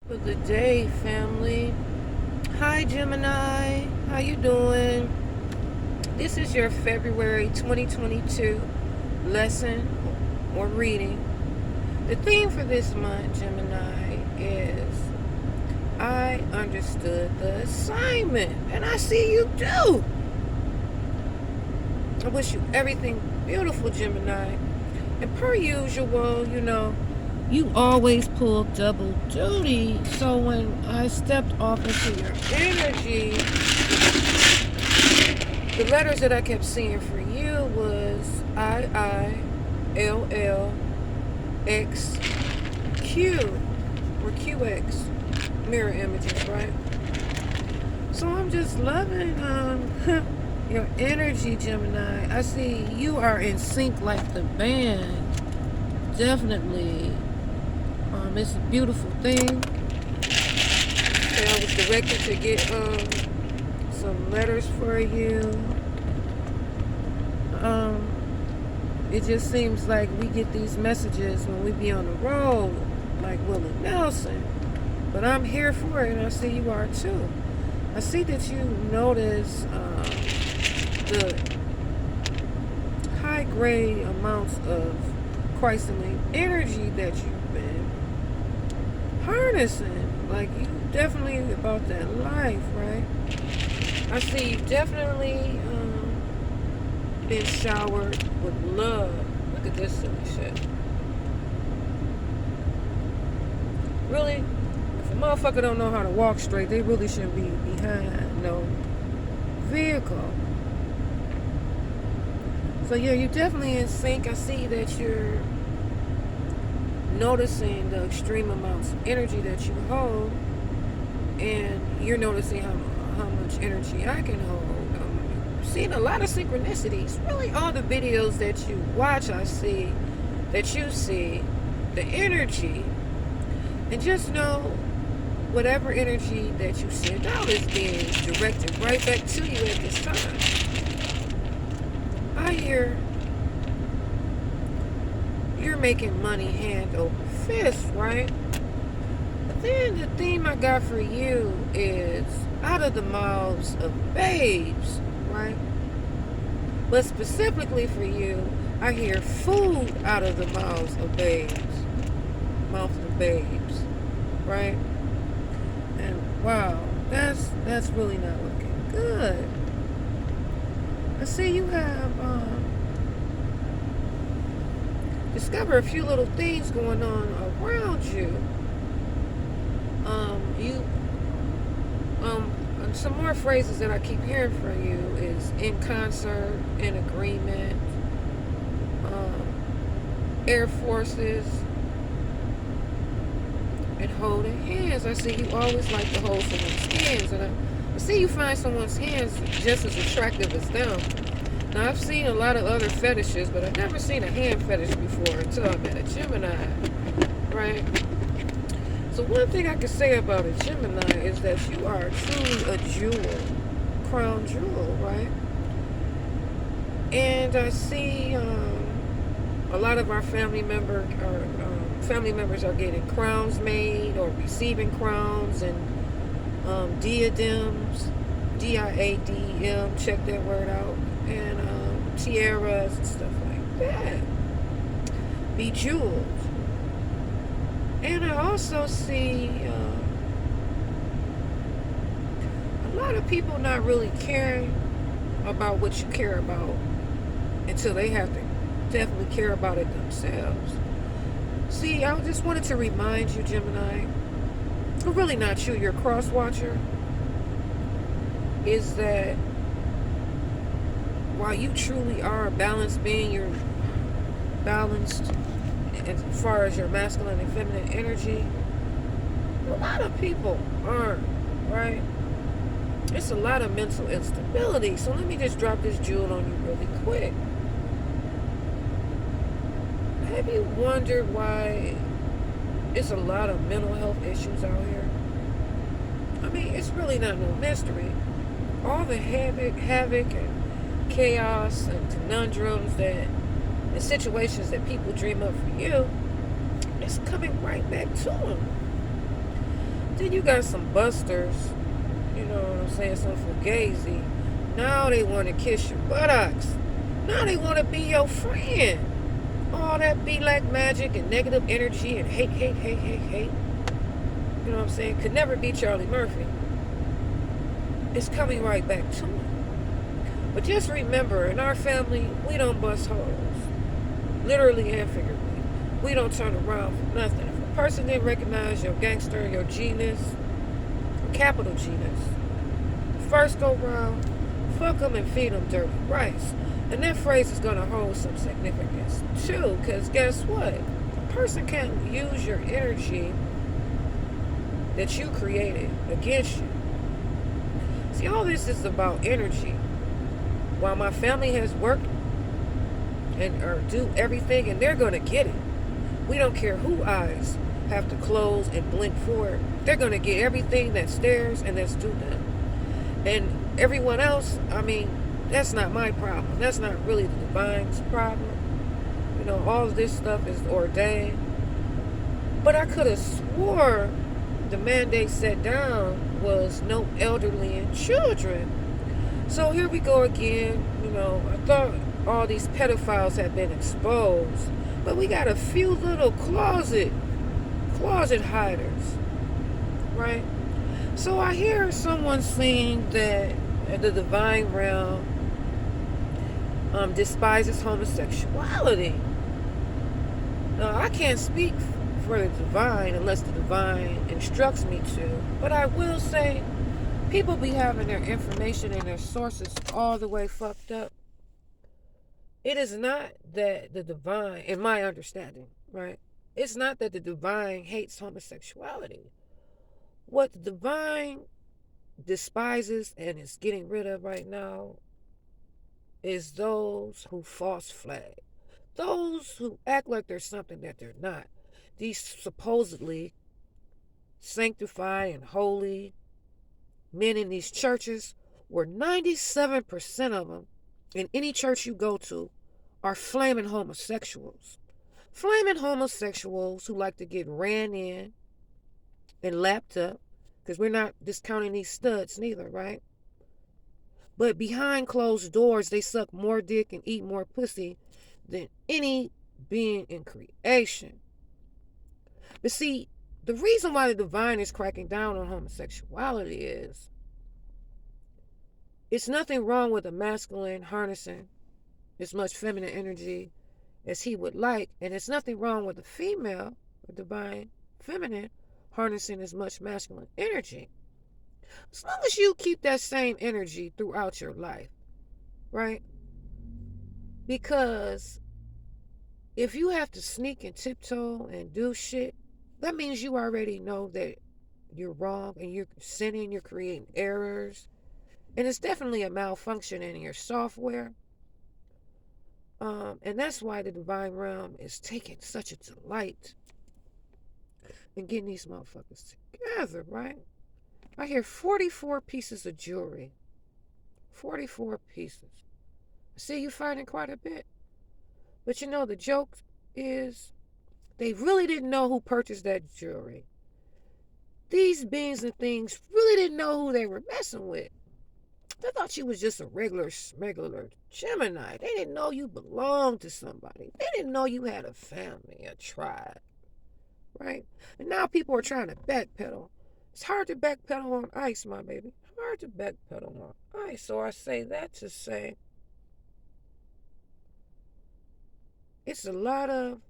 For the day, family. Hi, Gemini. How you doing? This is your February 2022 lesson or reading. The theme for this month, Gemini, is I understood the assignment, and I see you do. I wish you everything beautiful, Gemini. And per usual, you always pull double duty. So when I stepped off into your energy, the letters that I kept seeing for you was IILLXQ or QX mirror images, right? So I'm just loving your energy, Gemini. I see you are in sync like the band. Definitely. It's a beautiful thing. And I was directed to get some letters for you. It just seems like we get these messages when we be on the road, like Willie Nelson. But I'm here for it, and I see you are too. I see that you notice the high grade amounts of crystalline energy that you've been harnessing. Like, you definitely about that life, right? I see you definitely been showered with love. Look at this silly shit. Really, if a motherfucker don't know how to walk straight, they really shouldn't be behind no vehicle. So yeah, you're definitely in sync. I see that you're noticing the extreme amounts of energy that you hold, and you're noticing how much energy I can hold. Seeing a lot of synchronicities. Really, all the videos that you watch, I see that you see the energy, and just know whatever energy that you send out is being directed right back to you at this time. I hear you're making money hand over fist, right? But then the theme I got for you is out of the mouths of babes, right? But specifically for you, I hear food out of the mouths of babes. Mouths of babes, right? And wow, that's really not looking good. I see you have discover a few little things going on around you. And some more phrases that I keep hearing from you is in concert, in agreement, air forces, and holding hands. I see you always like to hold someone's hands, and I see you find someone's hands just as attractive as them. Now, I've seen a lot of other fetishes, but I've never seen a hand fetish before until I met a Gemini, right? So one thing I can say about a Gemini is that you are truly a jewel, crown jewel, right? And I see a lot of our family members are getting crowns made or receiving crowns and diadems, diadem, check that word out, and tiaras and stuff like that. Bejeweled. And I also see a lot of people not really caring about what you care about until they have to definitely care about it themselves. See, I just wanted to remind you, Gemini, well, really not you, your cross watcher, is that while you truly are a balanced being, you're balanced as far as your masculine and feminine energy, a lot of people aren't, right? It's a lot of mental instability. So let me just drop this jewel on you really quick. Have you wondered why it's a lot of mental health issues out here? I mean, it's really not no mystery. All the havoc and chaos and conundrums and situations that people dream up for you, it's coming right back to them. Then you got some busters, you know what I'm saying, some fugazi. Now they want to kiss your buttocks. Now they want to be your friend. All that be like magic and negative energy and hate. You know what I'm saying? Could never be Charlie Murphy. It's coming right back to me. But just remember, in our family, we don't bust holes. Literally and figuratively. We don't turn around for nothing. If a person didn't recognize your gangster, your genus, capital genus, first go round, fuck them and feed them dirty rice. And that phrase is going to hold some significance too, because guess what? A person can't use your energy that you created against you. See, all this is about energy. While my family has worked and or do everything, and they're going to get it. We don't care who eyes have to close and blink forward. They're going to get everything that's theirs and that's due them. And everyone else, I mean, that's not my problem. That's not really the divine's problem. You know, all of this stuff is ordained. But I could have swore the mandate set down was no elderly and children. So here we go again. You know, I thought all these pedophiles had been exposed, but we got a few little closet hiders, right? So I hear someone saying that the divine realm despises homosexuality. Now, I can't speak for the divine unless the divine instructs me to, but I will say people be having their information and their sources all the way fucked up. It is not that the divine, in my understanding, right? It's not that the divine hates homosexuality. What the divine despises and is getting rid of right now is those who false flag. Those who act like they're something that they're not. These supposedly sanctified and holy men in these churches, where 97% of them in any church you go to are flaming homosexuals. Flaming homosexuals who like to get ran in and lapped up, because we're not discounting these studs neither, right? But behind closed doors, they suck more dick and eat more pussy than any being in creation. But see, the reason why the divine is cracking down on homosexuality is it's nothing wrong with a masculine harnessing as much feminine energy as he would like, and it's nothing wrong with a female, a divine feminine, harnessing as much masculine energy. As long as you keep that same energy throughout your life, right? Because if you have to sneak and tiptoe and do shit, that means you already know that you're wrong and you're sinning, you're creating errors. And it's definitely a malfunction in your software. And that's why the divine realm is taking such a delight in getting these motherfuckers together, right? I hear 44 pieces of jewelry. 44 pieces. See, you finding quite a bit. But you know, the joke is they really didn't know who purchased that jewelry. These beings and things really didn't know who they were messing with. They thought you was just a regular smuggler Gemini. They didn't know you belonged to somebody. They didn't know you had a family, a tribe, right? And now people are trying to backpedal. It's hard to backpedal on ice, my baby. Hard to backpedal on ice. So I say that to say it's a lot of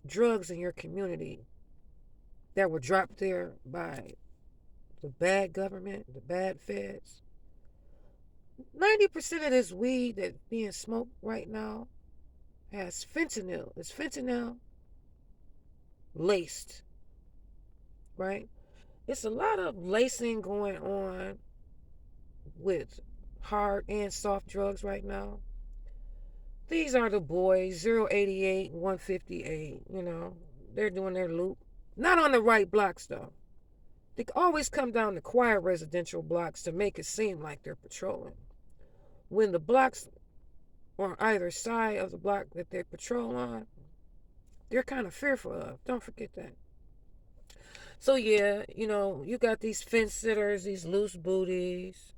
drugs in your community that were dropped there by the bad government, the bad feds. 90% of this weed that's being smoked right now has fentanyl. It's fentanyl laced, right? It's a lot of lacing going on with hard and soft drugs right now. These are the boys, 088, 158, you know. They're doing their loop. Not on the right blocks, though. They always come down to quiet residential blocks to make it seem like they're patrolling. When the blocks on either side of the block that they patrol on, they're kind of fearful of. Don't forget that. So yeah, you know, you got these fence sitters, these loose booties,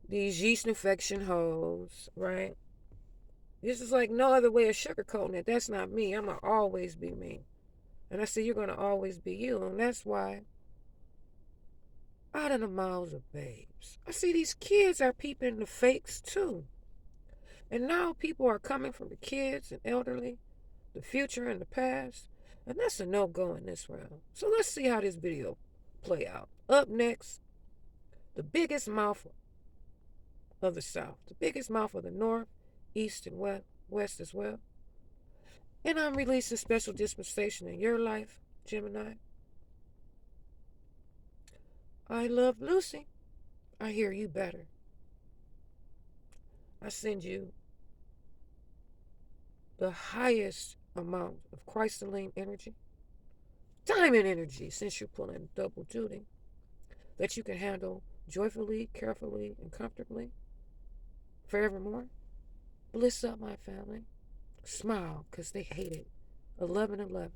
these yeast infection hoes, right? This is like no other way of sugarcoating it. That's not me. I'm going to always be me. And I say you're going to always be you. And that's why, out of the mouths of babes, I see these kids are peeping the fakes too. And now people are coming from the kids and elderly, the future and the past. And that's a no-go in this round. So let's see how this video play out. Up next, the biggest mouth of the South, the biggest mouth of the North, East, and West as well. And I'm releasing special dispensation in your life, Gemini. I love Lucy. I hear you better. I send you the highest amount of crystalline energy, diamond energy, since you're pulling double duty, that you can handle joyfully, carefully, and comfortably forevermore. Bliss up, my family. Smile, because they hate it. 11-11.